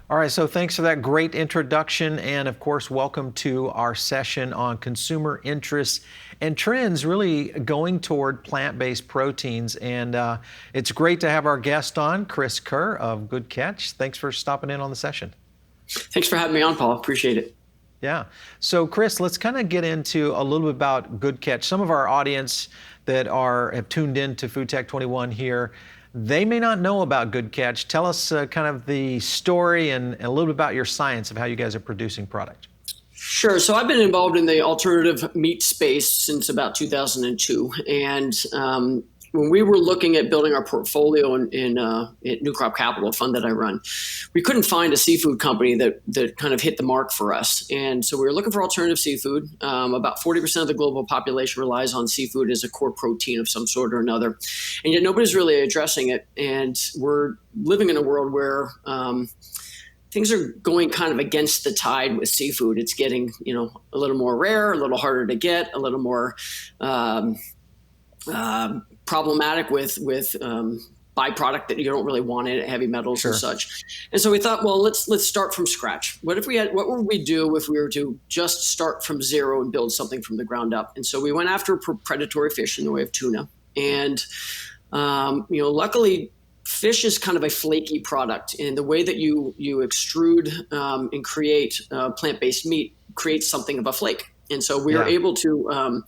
All right, so thanks for that great introduction. And of course, welcome to our session on consumer interests and trends really going toward plant-based proteins. And it's great to have our guest on, Kerr of Good Catch. Thanks for stopping in on the session. Thanks for having me on, Paul. Appreciate it. Yeah. So Chris, let's kind of get into a little bit about Good Catch. Some of our audience that have tuned in to FoodTech21 here, they may not know about Good Catch. Tell us kind of the story and a little bit about your science of how you guys are producing product. Sure. So I've been involved in the alternative meat space since about 2002. And when we were looking at building our portfolio at New Crop Capital, a fund that I run, we couldn't find a seafood company that kind of hit the mark for us. And so we were looking for alternative seafood. About 40% of the global population relies on seafood as a core protein of some sort or another. And yet nobody's really addressing it. And we're living in a world where things are going kind of against the tide with seafood. It's getting, a little more rare, a little harder to get, a little more problematic with byproduct that you don't really want in it, heavy metals Sure. and such. And so we thought, well, let's start from scratch. What would we do if we were to just start from zero and build something from the ground up? And so we went after predatory fish in the way of tuna. And luckily, fish is kind of a flaky product, and the way that you extrude and create plant-based meat creates something of a flake. And so we were able to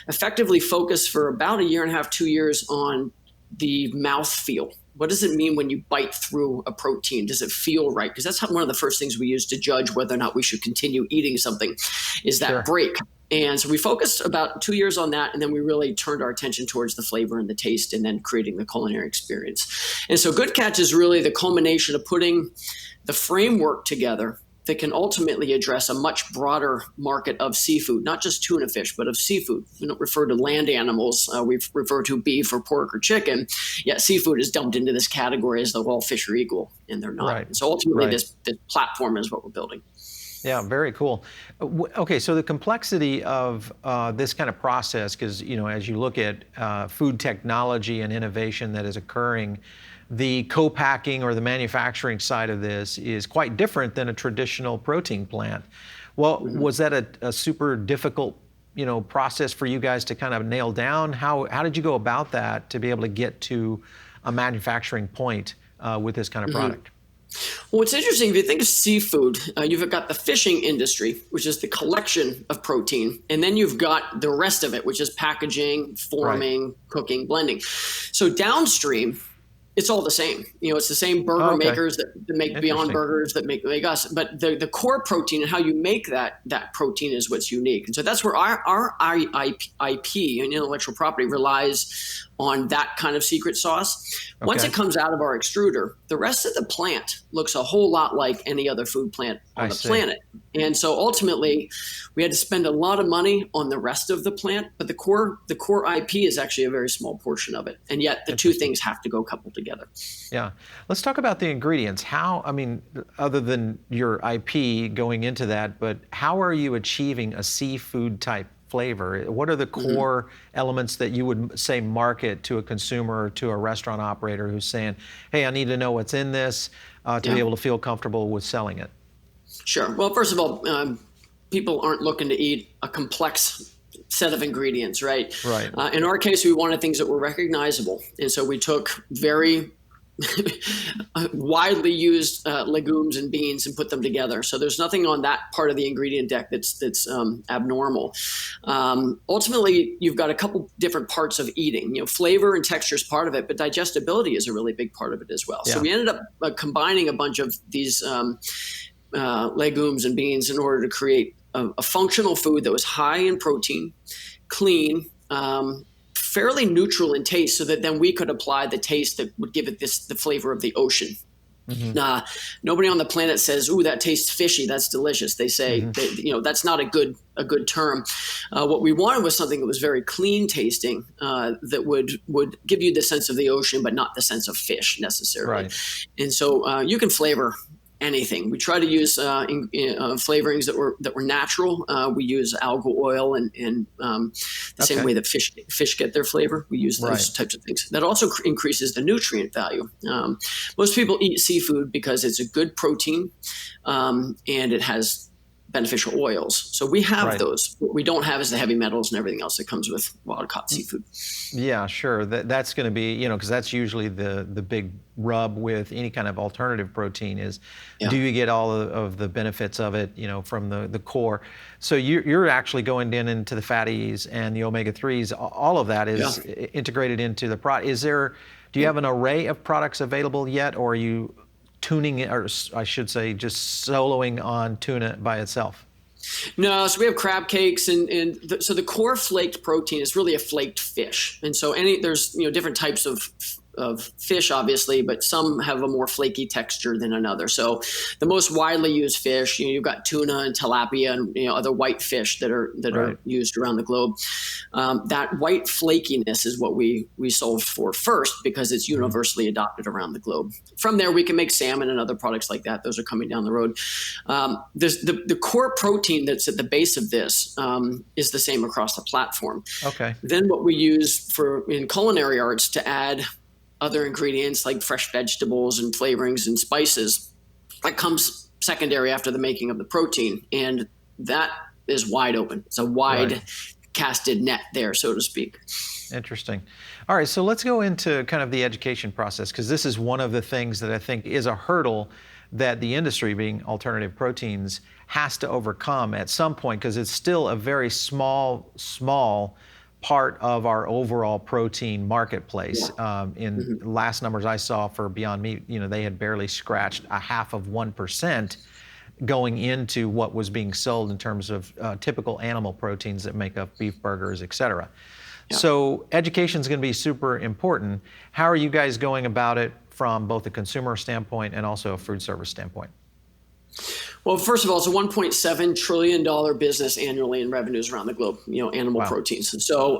effectively focus for about 1.5 years, 2 years on the mouth feel. What does it mean when you bite through a protein? Does it feel right? Because that's one of the first things we use to judge whether or not we should continue eating something, is that break. And so we focused about 2 years on that, and then we really turned our attention towards the flavor and the taste and then creating the culinary experience. And so Good Catch is really the culmination of putting the framework together that can ultimately address a much broader market of seafood, not just tuna fish, but of seafood. We don't refer to land animals. We refer to beef or pork or chicken, yet seafood is dumped into this category as though all fish are equal, and they're not. Right. And so ultimately this platform is what we're building. Yeah, very cool. Okay, so the complexity of this kind of process, because as you look at food technology and innovation that is occurring, the co-packing or the manufacturing side of this is quite different than a traditional protein plant. Well, was that a super difficult process for you guys to kind of nail down? How did you go about that to be able to get to a manufacturing point with this kind of product? Well, what's interesting, if you think of seafood, you've got the fishing industry, which is the collection of protein, and then you've got the rest of it, which is packaging, forming, cooking, blending. So downstream, it's all the same. It's the same burger makers that make Beyond Burgers that make us. But the core protein and how you make that protein is what's unique. And so that's where our IP and intellectual property relies on that kind of secret sauce. Once it comes out of our extruder, the rest of the plant looks a whole lot like any other food plant on the planet. And so ultimately, we had to spend a lot of money on the rest of the plant, but the core IP is actually a very small portion of it. And yet the two things have to go coupled together. Yeah. Let's talk about the ingredients. Other than your IP going into that, but how are you achieving a seafood type flavor? What are the core elements that you would say market to a consumer or to a restaurant operator who's saying, hey, I need to know what's in this to be able to feel comfortable with selling it? Sure. Well, first of all, people aren't looking to eat a complex set of ingredients, right? Right. In our case, we wanted things that were recognizable. And so we took very widely used legumes and beans and put them together. So there's nothing on that part of the ingredient deck that's abnormal. Ultimately, you've got a couple different parts of eating. Flavor and texture is part of it, but digestibility is a really big part of it as well. Yeah. So we ended up combining a bunch of these legumes and beans in order to create a functional food that was high in protein, clean, fairly neutral in taste, so that then we could apply the taste that would give it the flavor of the ocean. Nobody on the planet says, "Ooh, that tastes fishy. That's delicious." They say, that's not a good term. What we wanted was something that was very clean tasting, that would give you the sense of the ocean, but not the sense of fish necessarily. Right. And so you can flavor anything. We try to use flavorings that were natural. We use algal oil and the same way that fish get their flavor. We use those types of things. That also increases the nutrient value. Most people eat seafood because it's a good protein and it has beneficial oils. So we have those. What we don't have is the heavy metals and everything else that comes with wild-caught seafood. Yeah, sure. That's going to be, because that's usually the big rub with any kind of alternative protein is, do you get all of the benefits of it, from the core? So you're actually going into the fatties and the omega-3s. All of that is integrated into the product. Do you have an array of products available yet, or are you tuning it, or I should say, just soloing on tuna by itself? No, so we have crab cakes, so the core flaked protein is really a flaked fish, and so there's different types of fish, obviously, but some have a more flaky texture than another. So the most widely used fish, you've got tuna and tilapia and other white fish that are used around the globe. That white flakiness is what we solve for first, because it's universally adopted around the globe. From there, we can make salmon and other products like that. Those are coming down the road. The core protein that's at the base of this is the same across the platform. Okay. Then what we use in culinary arts to add other ingredients like fresh vegetables and flavorings and spices, that comes secondary after the making of the protein. And that is wide open. It's a wide casted net there, so to speak. Interesting. All right, so let's go into kind of the education process, because this is one of the things that I think is a hurdle that the industry, being alternative proteins, has to overcome at some point, because it's still a very small part of our overall protein marketplace. Last numbers I saw for Beyond Meat, they had barely scratched 0.5% going into what was being sold in terms of typical animal proteins that make up beef burgers, et cetera. So education is going to be super important. How are you guys going about it from both a consumer standpoint and also a food service standpoint? Well, first of all, it's a $1.7 trillion business annually in revenues around the globe, animal proteins. And so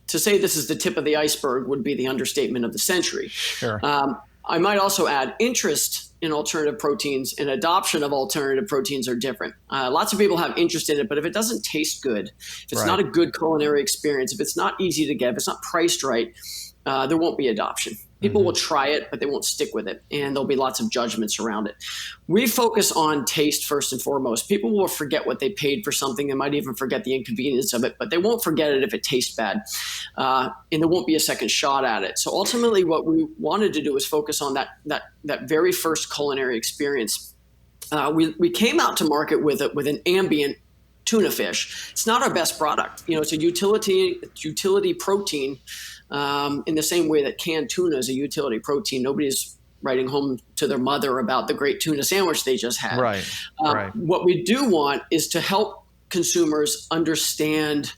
to say this is the tip of the iceberg would be the understatement of the century. Sure. I might also add interest in alternative proteins and adoption of alternative proteins are different. Lots of people have interest in it, but if it doesn't taste good, if it's not a good culinary experience, if it's not easy to get, if it's not priced right, there won't be adoption. People will try it, but they won't stick with it, and there'll be lots of judgments around it. We focus on taste first and foremost. People will forget what they paid for something. They might even forget the inconvenience of it, but they won't forget it if it tastes bad, and there won't be a second shot at it. So ultimately, what we wanted to do was focus on that very first culinary experience. We came out to market with an ambient tuna fish. It's not our best product. It's a utility protein. In the same way that canned tuna is a utility protein. Nobody's writing home to their mother about the great tuna sandwich they just had. What we do want is to help consumers understand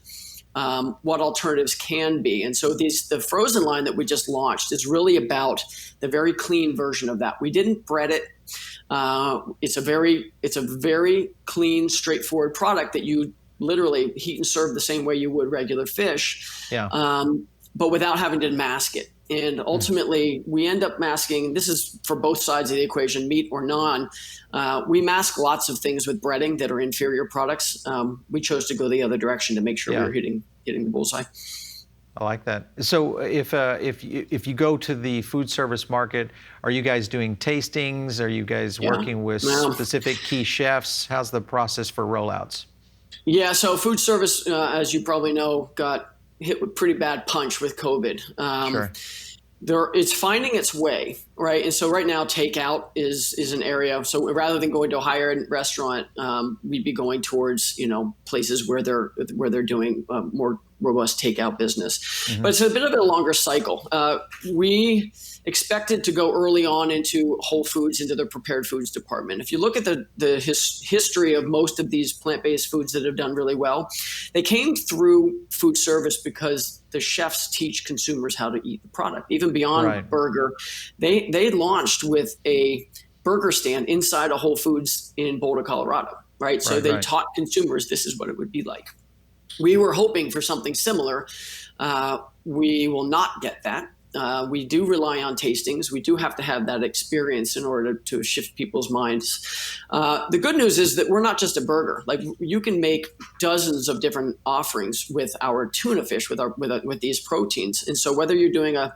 what alternatives can be. And so the frozen line that we just launched is really about the very clean version of that. We didn't bread it. It's a very clean, straightforward product that you literally heat and serve the same way you would regular fish. But without having to mask it. And ultimately, we end up masking, this is for both sides of the equation, meat or non. We mask lots of things with breading that are inferior products. We chose to go the other direction to make sure we were hitting the bullseye. I like that. So if you go to the food service market, are you guys doing tastings? Are you guys working with specific key chefs? How's the process for rollouts? Yeah, so food service, as you probably know, got hit with pretty bad punch with COVID. It's finding its way, right? And so right now, takeout is an area. So rather than going to a higher end restaurant, we'd be going towards places where they're doing more robust takeout business. But it's a bit of a longer cycle. We expected to go early on into Whole Foods, into the prepared foods department. If you look at the history of most of these plant-based foods that have done really well, they came through food service because the chefs teach consumers how to eat the product. Even beyond burger, they launched with a burger stand inside a Whole Foods in Boulder, Colorado, right? So they taught consumers this is what it would be like. We were hoping for something similar. We will not get that. We do rely on tastings. We do have to have that experience in order to shift people's minds. The good news is that we're not just a burger. Like, you can make dozens of different offerings with our tuna fish, with these proteins. And so whether you're doing a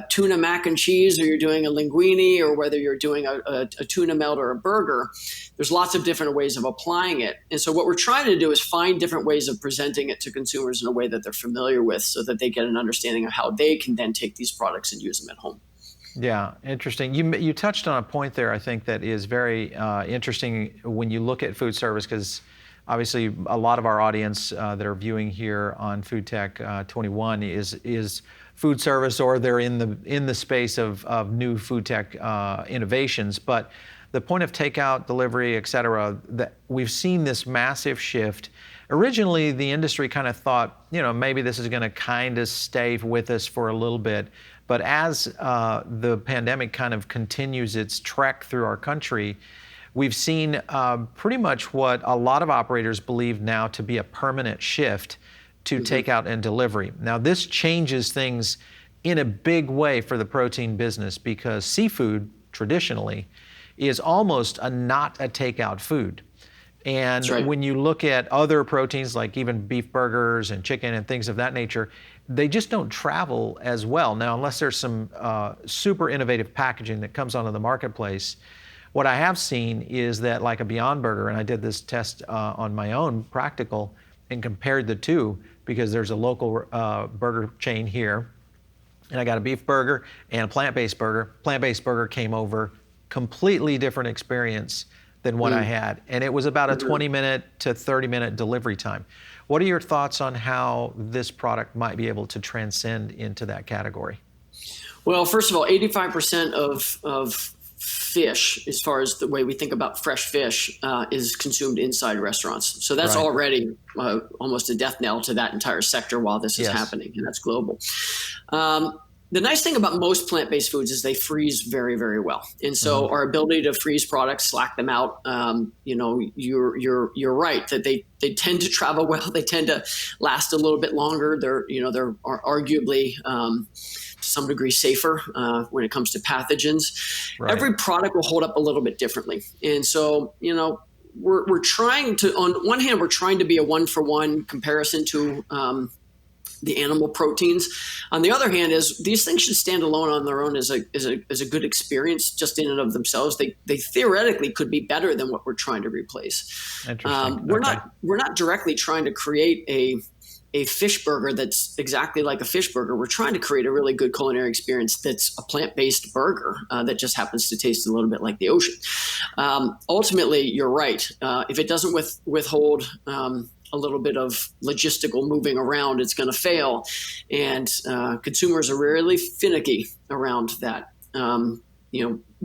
tuna mac and cheese, or you're doing a linguine, or whether you're doing a tuna melt or a burger, there's lots of different ways of applying it. And so what we're trying to do is find different ways of presenting it to consumers in a way that they're familiar with, so that they get an understanding of how they can then take these products and use them at home. Yeah, interesting. You touched on a point there, I think, that is very interesting when you look at food service, because obviously a lot of our audience that are viewing here on FoodTech21 is food service, or they're in the space of new food tech innovations. But the point of takeout, delivery, et cetera, that we've seen this massive shift. Originally, the industry kind of thought, maybe this is going to kind of stay with us for a little bit. But as the pandemic kind of continues its trek through our country, we've seen pretty much what a lot of operators believe now to be a permanent shift to takeout and delivery. Now, this changes things in a big way for the protein business, because seafood traditionally is almost not a takeout food. And right. When you look at other proteins, like even beef burgers and chicken and things of that nature, they just don't travel as well. Now, unless there's some super innovative packaging that comes onto the marketplace, what I have seen is that, like a Beyond Burger, and I did this test on my own practical and compared the two, because there's a local burger chain here, and I got a beef burger and a plant-based burger. Plant-based burger came over, completely different experience than what I had, and it was about a 20-minute to 30-minute delivery time. What are your thoughts on how this product might be able to transcend into that category? Well, first of all, 85% of fish, as far as the way we think about fresh fish, is consumed inside restaurants. So that's already almost a death knell to that entire sector while this is happening, and that's global. The nice thing about most plant-based foods is they freeze very, very well. And so our ability to freeze products, slack them out, you're right that they tend to travel well. They tend to last a little bit longer. They're arguably to some degree safer when it comes to pathogens. Right. Every product will hold up a little bit differently. And so, we're trying to, on one hand, we're trying to be a one-for-one comparison to the animal proteins. On the other hand, is these things should stand alone on their own as a good experience just in and of themselves. They theoretically could be better than what we're trying to replace. Interesting. We're not directly trying to create a fish burger that's exactly like a fish burger. We're trying to create a really good culinary experience that's a plant-based burger that just happens to taste a little bit like the ocean. Ultimately, you're right. If it doesn't withhold a little bit of logistical moving around, it's going to fail. And consumers are really finicky around that.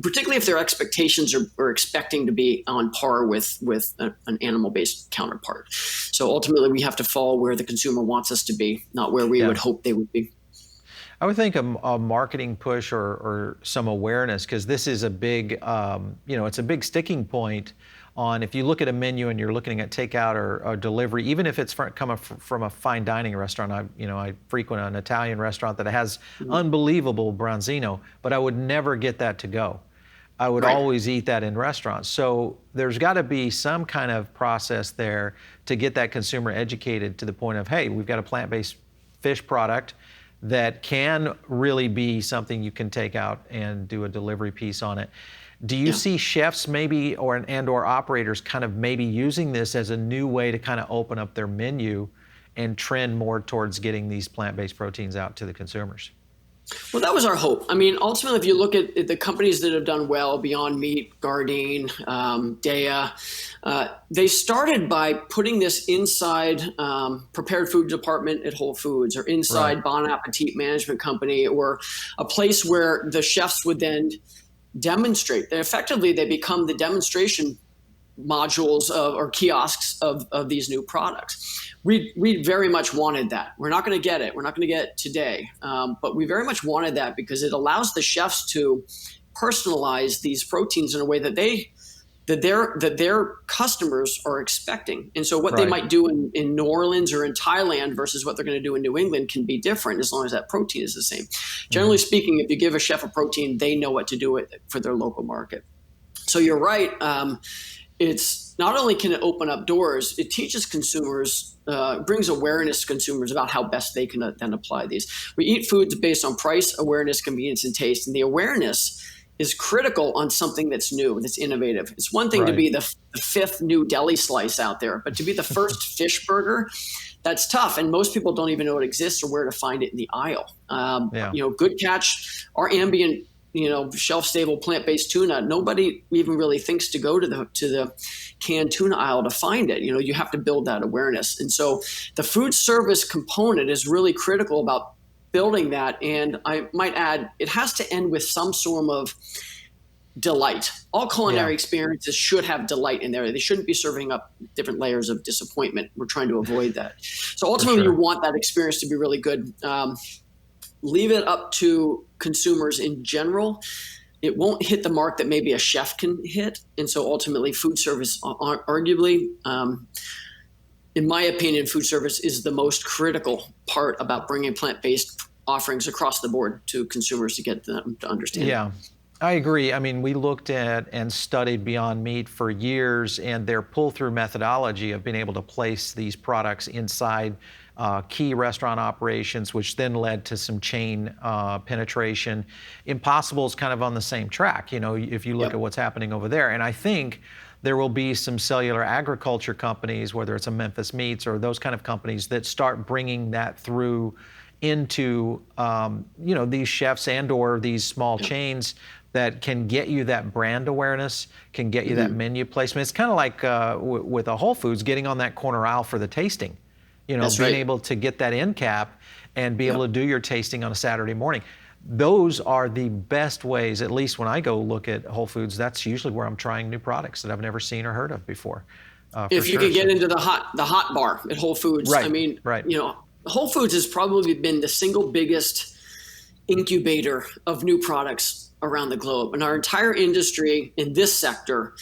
Particularly if their expectations are expecting to be on par with an animal-based counterpart. So ultimately, we have to fall where the consumer wants us to be, not where we would hope they would be. I would think a marketing push or some awareness, because this is a big, it's a big sticking point on, if you look at a menu and you're looking at takeout or delivery, even if it's coming from a fine dining restaurant. I frequent an Italian restaurant that has unbelievable branzino, but I would never get that to go. I would always eat that in restaurants. So there's got to be some kind of process there to get that consumer educated to the point of, hey, we've got a plant-based fish product that can really be something you can take out and do a delivery piece on it. Do you see chefs maybe or operators kind of maybe using this as a new way to kind of open up their menu and trend more towards getting these plant-based proteins out to the consumers? Well, that was our hope. I mean, ultimately, if you look at the companies that have done well, Beyond Meat, Gardein, Daiya, they started by putting this inside prepared food department at Whole Foods, or inside Bon Appetit Management Company, or a place where the chefs would then demonstrate. Effectively, they become the demonstration modules or kiosks of these new products. We very much wanted that. We're not going to get it. We're not going to get it today. But we very much wanted that because it allows the chefs to personalize these proteins in a way that they that their customers are expecting. And so what they Right. might do in New Orleans or in Thailand versus what they're going to do in New England can be different as long as that protein is the same. Generally speaking, if you give a chef a protein, they know what to do with it for their local market. So you're right. It's not only can it open up doors, it teaches consumers, brings awareness to consumers about how best they can then apply these. We eat foods based on price, awareness, convenience, and taste. And the awareness is critical on something that's new, that's innovative. It's one thing to be the fifth new deli slice out there, but to be the first fish burger, that's tough. And most people don't even know it exists or where to find it in the aisle. Good Catch, our ambient, shelf-stable plant-based tuna, nobody even really thinks to go to the canned tuna aisle to find it. You have to build that awareness. And so the food service component is really critical about building that. And I might add, it has to end with some sort of delight. All culinary experiences should have delight in there. They shouldn't be serving up different layers of disappointment. We're trying to avoid that. So ultimately, you want that experience to be really good. Leave it up to consumers in general. It won't hit the mark that maybe a chef can hit. And so ultimately, food service, arguably, in my opinion, food service is the most critical part about bringing plant-based offerings across the board to consumers to get them to understand. Yeah, I agree. I mean, we looked at and studied Beyond Meat for years, and their pull-through methodology of being able to place these products inside key restaurant operations, which then led to some chain penetration. Impossible is kind of on the same track, if you look at what's happening over there. And I think there will be some cellular agriculture companies, whether it's a Memphis Meats or those kind of companies, that start bringing that through into these chefs and or these small chains that can get you that brand awareness, can get you that menu placement. It's kind of like with a Whole Foods, getting on that corner aisle for the tasting, being able to get that end cap and be able to do your tasting on a Saturday morning. Those are the best ways, at least when I go look at Whole Foods, that's usually where I'm trying new products that I've never seen or heard of before. If you can get into the hot bar at Whole Foods, Whole Foods has probably been the single biggest incubator of new products around the globe. And our entire industry in this sector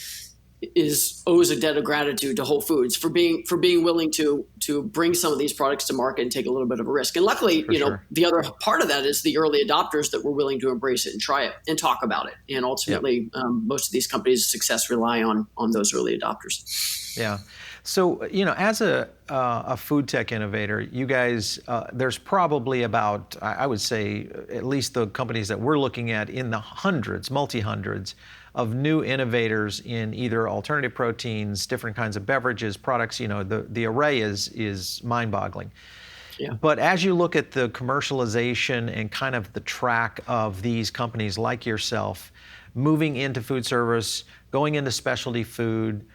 owes a debt of gratitude to Whole Foods for being willing to bring some of these products to market and take a little bit of a risk. And luckily, the other part of that is the early adopters that were willing to embrace it and try it and talk about it. And ultimately, most of these companies' success rely on those early adopters. Yeah. So, as a food tech innovator, you guys, there's probably about, I would say, at least the companies that we're looking at in the hundreds, multi-hundreds of new innovators in either alternative proteins, different kinds of beverages, products. The array is mind-boggling. Yeah. But as you look at the commercialization and kind of the track of these companies like yourself, moving into food service, going into specialty food,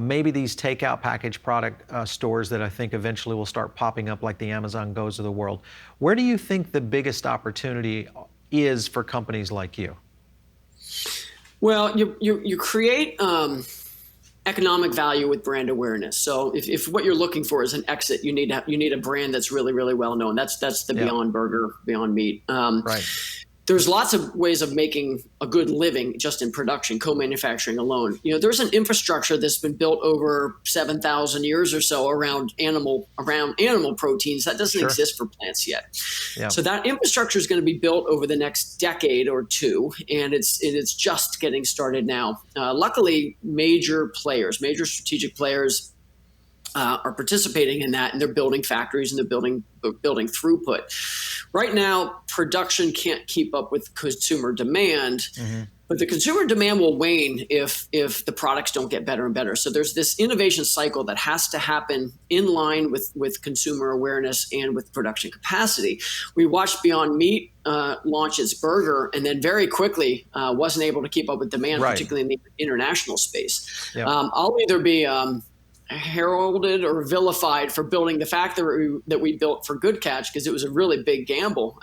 maybe these takeout package product stores that I think eventually will start popping up like the Amazon Go's of the world. Where do you think the biggest opportunity is for companies like you? Well, you create economic value with brand awareness. So if what you're looking for is an exit, you need a brand that's really, really well known. That's the Beyond Burger, Beyond Meat. Right. There's lots of ways of making a good living just in production, co-manufacturing alone. There's an infrastructure that's been built over 7,000 years or so around animal proteins that doesn't exist for plants yet. Yeah. So that infrastructure is going to be built over the next decade or two, and it's just getting started now. Luckily, major strategic players are participating in that, and they're building factories and they're building throughput. Right now, production can't keep up with consumer demand, but the consumer demand will wane if the products don't get better and better. So there's this innovation cycle that has to happen in line with consumer awareness and with production capacity. We watched Beyond Meat launch its burger, and then very quickly wasn't able to keep up with demand, particularly in the international space. Yep. I'll either be heralded or vilified for building the factory that we built for Good Catch, because it was a really big gamble.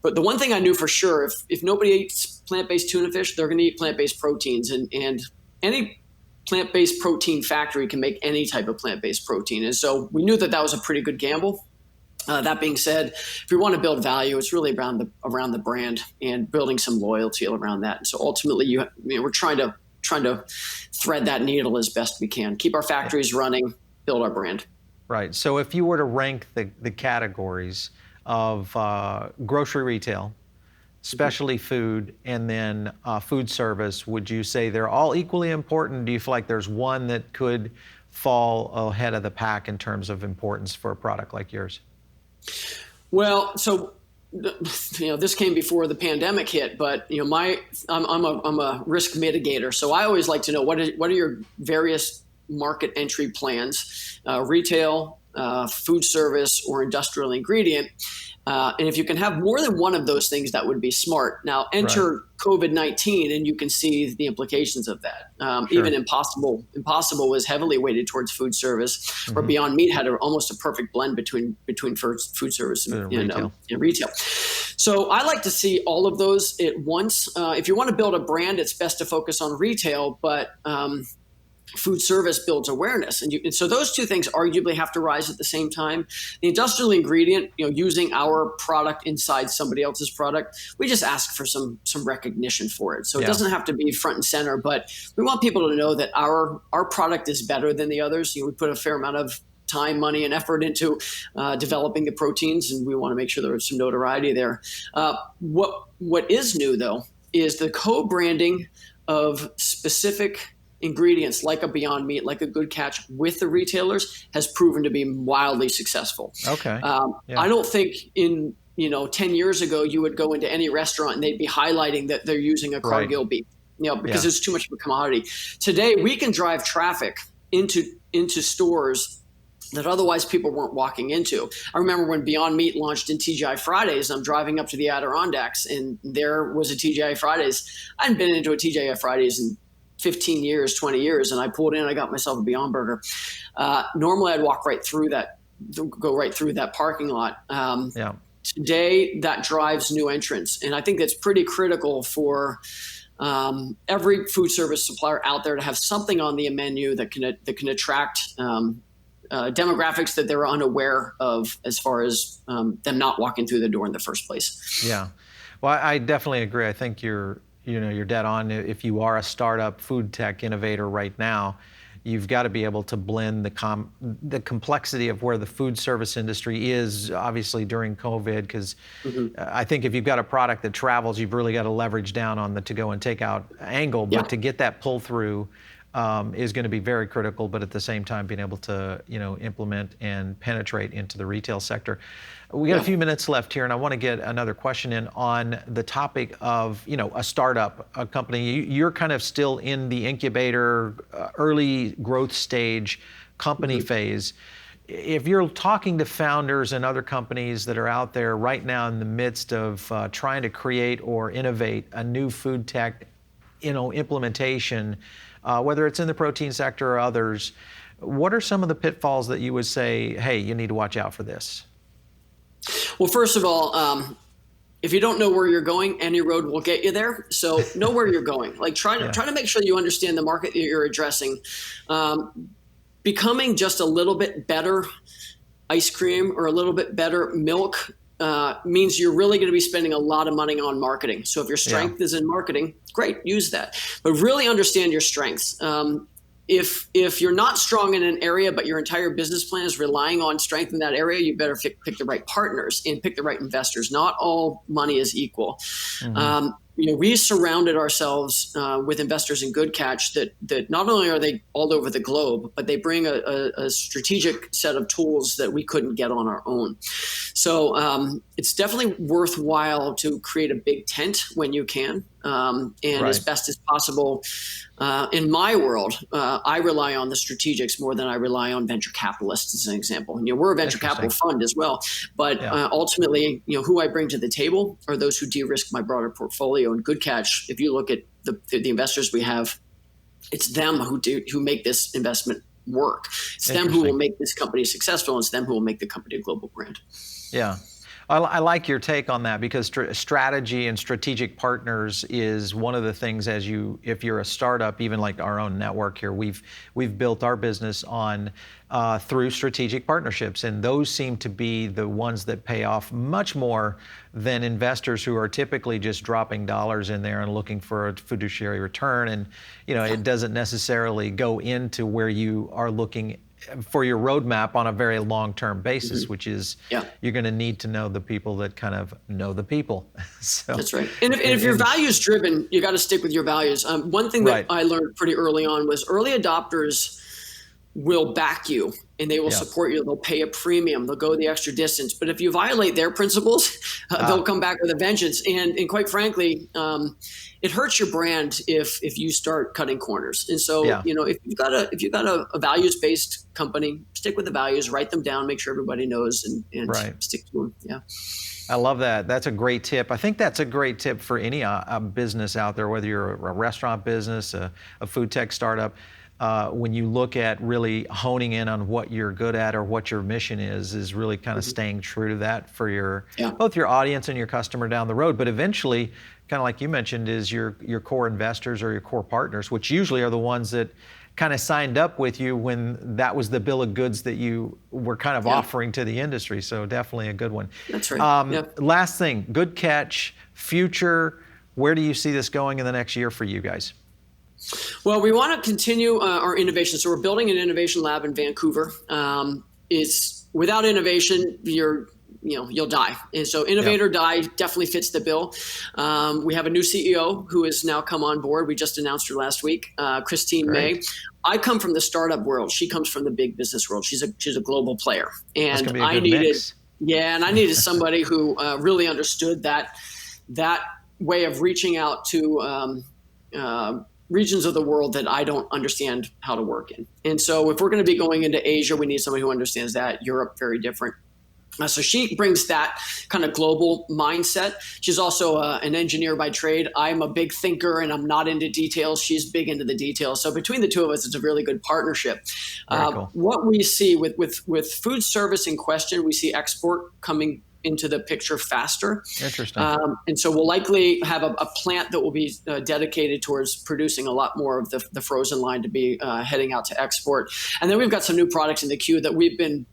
But the one thing I knew for sure, if nobody eats plant-based tuna fish, they're going to eat plant-based proteins. And any plant-based protein factory can make any type of plant-based protein. And so we knew that was a pretty good gamble. That being said, if we want to build value, it's really around the brand and building some loyalty around that. And so ultimately, we're trying to trying to thread that needle as best we can, keep our factories running, build our brand. Right. So if you were to rank the categories of grocery retail, specialty food, and then food service, would you say they're all equally important? Do you feel like there's one that could fall ahead of the pack in terms of importance for a product like yours? Well, so this came before the pandemic hit, but I'm a risk mitigator, so I always like to know what are your various market entry plans, retail, food service, or industrial ingredient. And if you can have more than one of those things, that would be smart. Now, enter COVID-19, and you can see the implications of that. Even Impossible was heavily weighted towards food service, where Beyond Meat had almost a perfect blend between food service and retail. So I like to see all of those at once. If you want to build a brand, it's best to focus on retail, but food service builds awareness. And so those two things arguably have to rise at the same time. The industrial ingredient, using our product inside somebody else's product, we just ask for some recognition for it. So it doesn't have to be front and center, but we want people to know that our product is better than the others. We put a fair amount of time, money, and effort into developing the proteins, and we want to make sure there's some notoriety there. What is new, though, is the co-branding of specific ingredients like a Beyond Meat, like a Good Catch with the retailers has proven to be wildly successful. Okay. I don't think 10 years ago you would go into any restaurant and they'd be highlighting that they're using a Cargill beef, because it's too much of a commodity. Today we can drive traffic into stores that otherwise people weren't walking into. I remember when Beyond Meat launched in TGI Fridays, I'm driving up to the Adirondacks and there was a TGI Fridays. I hadn't been into a TGI Fridays in 15 years, 20 years, and I pulled in, I got myself a Beyond Burger. Normally I'd walk right through that, go right through that parking lot. Today that drives new entrants. And I think that's pretty critical for every food service supplier out there to have something on the menu that can attract demographics that they're unaware of as far as them not walking through the door in the first place. Yeah. Well, I definitely agree. I think you're dead on. If you are a startup food tech innovator right now, you've got to be able to blend the complexity of where the food service industry is, obviously during COVID, because I think if you've got a product that travels, you've really got to leverage down on the to-go and take-out angle. But to get that pull-through is going to be very critical, but at the same time being able to implement and penetrate into the retail sector. We got a few minutes left here, and I want to get another question in on the topic of a startup, a company. You're kind of still in the incubator, early growth stage company phase. If you're talking to founders and other companies that are out there right now in the midst of trying to create or innovate a new food tech implementation, whether it's in the protein sector or others, what are some of the pitfalls that you would say, hey, you need to watch out for this? Well, first of all, if you don't know where you're going, any road will get you there. So know where you're going. Like try to make sure you understand the market that you're addressing. Becoming just a little bit better ice cream or a little bit better milk means you're really going to be spending a lot of money on marketing. So if your strength is in marketing, great, use that. But really understand your strengths. If you're not strong in an area, but your entire business plan is relying on strength in that area, you better pick the right partners and pick the right investors. Not all money is equal. We surrounded ourselves with investors in Good Catch that not only are they all over the globe, but they bring a strategic set of tools that we couldn't get on our own. So it's definitely worthwhile to create a big tent when you can. As best as possible, in my world, I rely on the strategics more than I rely on venture capitalists, as an example. We're a venture capital fund as well, but ultimately, who I bring to the table are those who de-risk my broader portfolio. And Good Catch, if you look at the investors we have, it's them who make this investment work. It's them who will make this company successful. And it's them who will make the company a global brand. Yeah. I like your take on that because strategy and strategic partners is one of the things if you're a startup, even like our own network here, we've built our business on through strategic partnerships, and those seem to be the ones that pay off much more than investors who are typically just dropping dollars in there and looking for a fiduciary return, and it doesn't necessarily go into where you are looking for your roadmap on a very long-term basis, which is you're going to need to know the people that kind of know the people. So that's right. And if you're values driven, you got to stick with your values. One thing that I learned pretty early on was early adopters will back you and they will support you. They'll pay a premium. They'll go the extra distance. But if you violate their principles, they'll come back with a vengeance. And quite frankly, it hurts your brand if you start cutting corners. And so, if you've got a values-based company, stick with the values, write them down, make sure everybody knows, and stick to them. Yeah. I love that. That's a great tip. I think that's a great tip for any business out there, whether you're a restaurant business, a food tech startup. When you look at really honing in on what you're good at or what your mission is really kind of staying true to that for both your audience and your customer down the road. But eventually, kind of like you mentioned, is your core investors or your core partners, which usually are the ones that kind of signed up with you when that was the bill of goods that you were kind of offering to the industry. So definitely a good one. That's right. Last thing, good catch, future, where do you see this going in the next year for you guys? Well, we want to continue our innovation. So we're building an innovation lab in Vancouver. Without innovation, you'll die. And so innovator die definitely fits the bill. We have a new CEO who has now come on board. We just announced her last week, Christine May. I come from the startup world. She comes from the big business world. She's a global player. And I needed somebody who really understood that way of reaching out to regions of the world that I don't understand how to work in. And so if we're going to be going into Asia, we need somebody who understands that. Europe, very different. So she brings that kind of global mindset. She's also an engineer by trade. I'm a big thinker and I'm not into details. She's big into the details. So between the two of us, it's a really good partnership. Cool. What we see with food service in question, we see export coming into the picture faster. Interesting. And so we'll likely have a plant that will be dedicated towards producing a lot more of the frozen line to be heading out to export. And then we've got some new products in the queue that we've been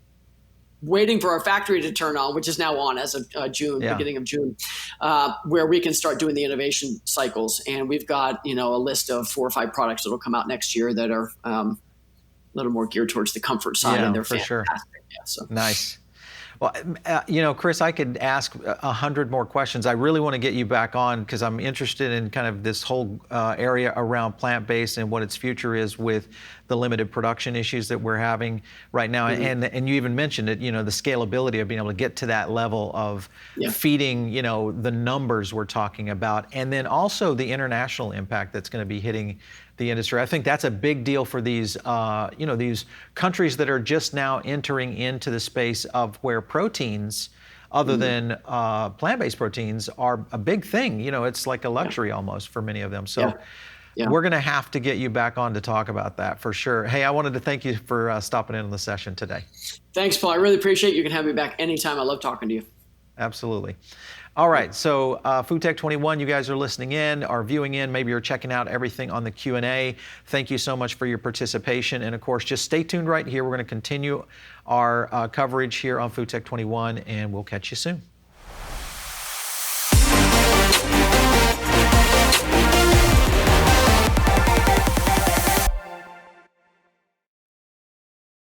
waiting for our factory to turn on, which is now on as of beginning of June, where we can start doing the innovation cycles. And we've got a list of 4 or 5 products that will come out next year that are a little more geared towards the comfort side, and they're fantastic. Sure. Yeah, so. Nice. Well, Chris, I could ask 100 more questions. I really want to get you back on because I'm interested in kind of this whole area around plant-based and what its future is with the limited production issues that we're having right now. And you even mentioned it, the scalability of being able to get to that level of feeding, the numbers we're talking about, and then also the international impact that's going to be hitting the industry. I think that's a big deal for these, these countries that are just now entering into the space of where proteins, other than plant-based proteins, are a big thing. It's like a luxury almost for many of them. So we're going to have to get you back on to talk about that for sure. Hey, I wanted to thank you for stopping in on the session today. Thanks, Paul. I really appreciate it. You can have me back anytime. I love talking to you. Absolutely. All right, so FoodTech21, you guys are listening in or viewing in. Maybe you're checking out everything on the Q&A. Thank you so much for your participation. And of course, just stay tuned right here. We're going to continue our coverage here on FoodTech21, and we'll catch you soon.